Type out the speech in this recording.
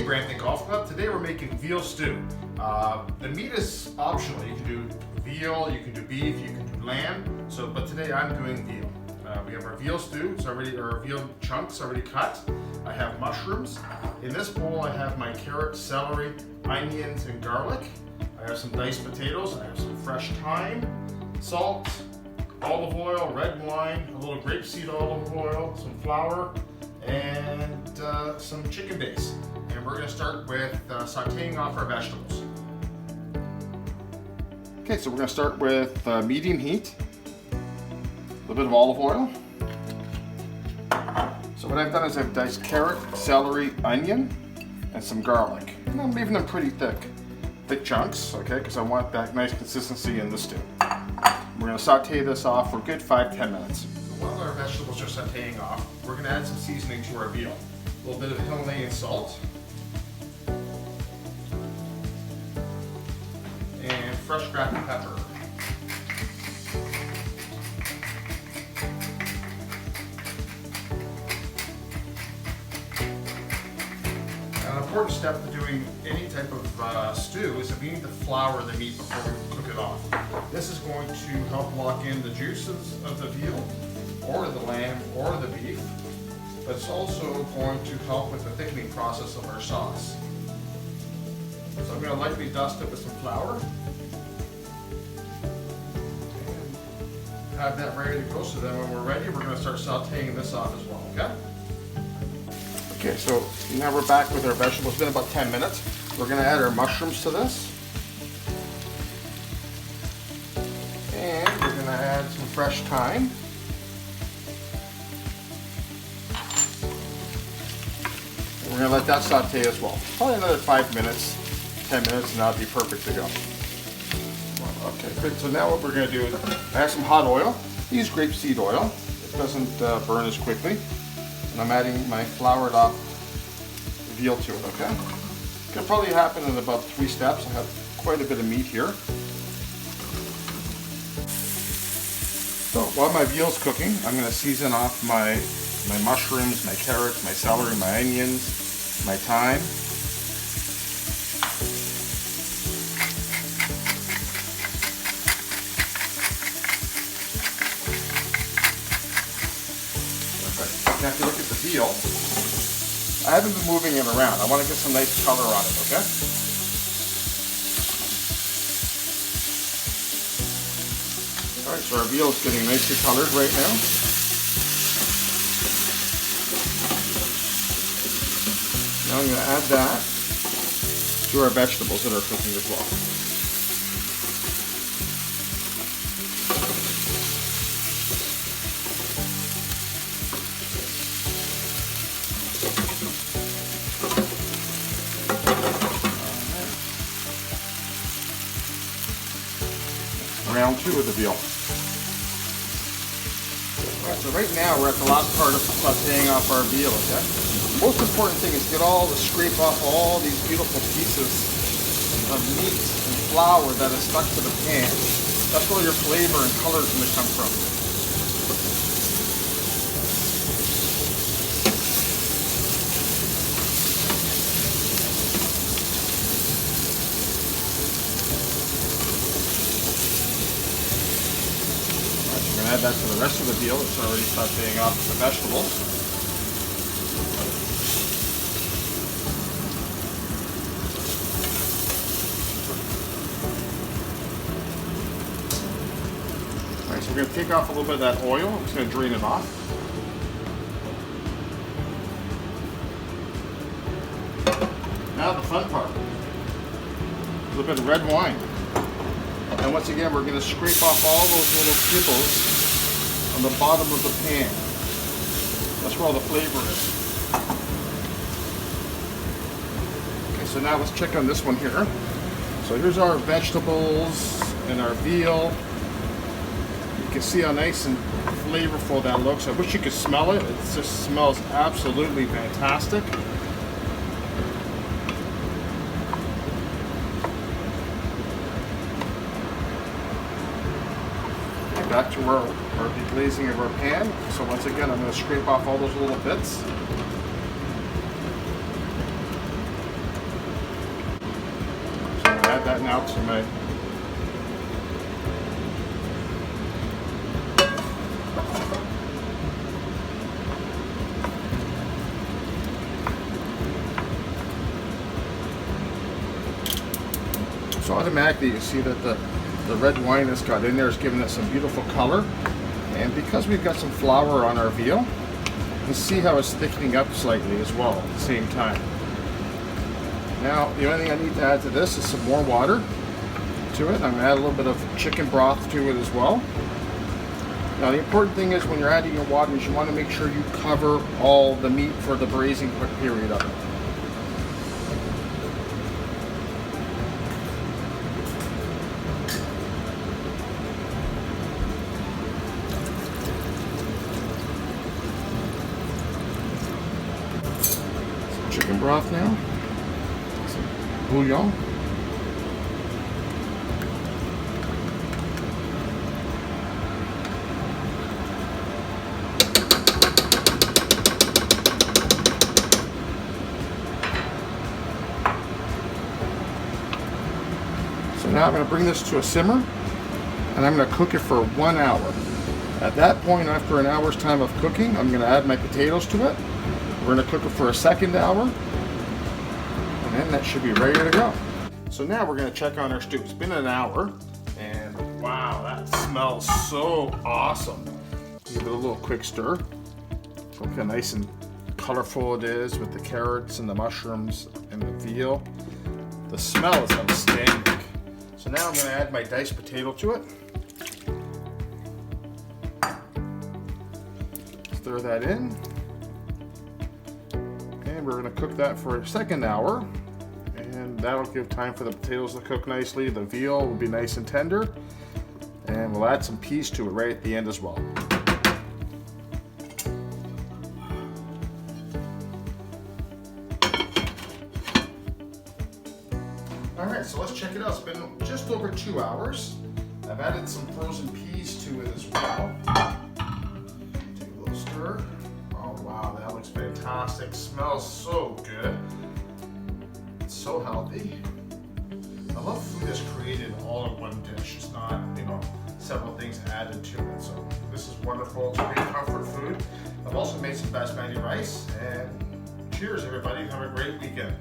Hey Brampton Golf Club, today we're making veal stew. The meat is optional. You can do veal, you can do beef, you can do lamb. But today I'm doing veal. We have our veal stew, our veal chunks already cut. I have mushrooms. In this bowl I have my carrot, celery, onions, and garlic. I have some diced potatoes. I have some fresh thyme, salt, olive oil, red wine, a little grapeseed olive oil, some flour, and some chicken base. And we're going to start with sauteing off our vegetables. Okay, so we're going to start with medium heat, a little bit of olive oil. So what I've done is I've diced carrot, celery, onion, and some garlic. And I'm leaving them pretty thick chunks, okay, because I want that nice consistency in the stew. We're going to saute this off for a good 5-10 minutes. While our vegetables are sauteing off, we're going to add some seasoning to our veal. A little bit of Himalayan salt. And fresh cracked pepper. Now, an important step to doing any type of stew is that we need to flour the meat before we cook it off. This is going to help lock in the juices of the veal, or the lamb, or the beef, but it's also going to help with the thickening process of our sauce. So I'm going to lightly dust it with some flour. And have that ready to go, so then when we're ready, we're going to start sauteing this off as well, okay? Okay, so now we're back with our vegetables. It's been about 10 minutes. We're going to add our mushrooms to this. And we're going to add some fresh thyme. We're going to let that saute as well. Probably another 5 minutes, 10 minutes, and that'll be perfect to go. Okay, good. So now what we're going to do is I have some hot oil. Use grapeseed oil. It doesn't burn as quickly. And I'm adding my floured up veal to it, okay? It can probably happen in about 3 steps. I have quite a bit of meat here. So while my veal's cooking, I'm going to season off my mushrooms, my carrots, my celery, my onions, my thyme. Perfect. Now if you look at the veal, I haven't been moving it around. I want to get some nice color on it, okay? Alright, so our veal is getting nicely colored right now. Now I'm going to add that to our vegetables that are cooking as well. Round 2 of the veal. Alright, so right now we're at the last part of sauteing off our veal, okay? The most important thing is get all the scrape off all these beautiful pieces of meat and flour that is stuck to the pan. That's where your flavor and color is going to come from. Add that to the rest of the veal. It's already sauteing off with the vegetables. Alright, so we're going to take off a little bit of that oil. I'm just going to drain it off. Now the fun part. A little bit of red wine. And once again, we're going to scrape off all those little kibbles on the bottom of the pan. That's where all the flavor is. Okay, so now let's check on this one here. So here's our vegetables and our veal. You can see how nice and flavorful that looks. I wish you could smell it. It just smells absolutely fantastic. Back to our deglazing of our pan. So once again, I'm going to scrape off all those little bits. that now to my so automatically you see that the red wine that's got in there is giving it some beautiful color. And because we've got some flour on our veal, you can see how it's thickening up slightly as well at the same time. Now, the only thing I need to add to this is some more water to it. I'm going to add a little bit of chicken broth to it as well. Now, the important thing is when you're adding your water is you want to make sure you cover all the meat for the braising period of it. Chicken broth now, some bouillon, so now I'm going to bring this to a simmer and I'm going to cook it for 1 hour. At that point, after an hour's time of cooking, I'm going to add my potatoes to it. We're going to cook it for a 2nd hour, and then that should be ready to go. So now we're going to check on our stew. It's been an hour, and wow, that smells so awesome. Give it a little quick stir. Look how nice and colorful it is with the carrots and the mushrooms and the veal. The smell is outstanding. So now I'm going to add my diced potato to it. Stir that in. And we're going to cook that for a 2nd hour, and that'll give time for the potatoes to cook nicely. The veal will be nice and tender, and we'll add some peas to it right at the end as well. Alright, so let's check it out. It's been just over 2 hours. I've added some frozen peas to it as well. Take a little stir. Oh wow, that looks fantastic. Smells so good. It's so healthy. I love food that's created all in one dish. It's not, several things added to it. So this is wonderful. It's great comfort food. I've also made some basmati rice. And cheers, everybody. Have a great weekend.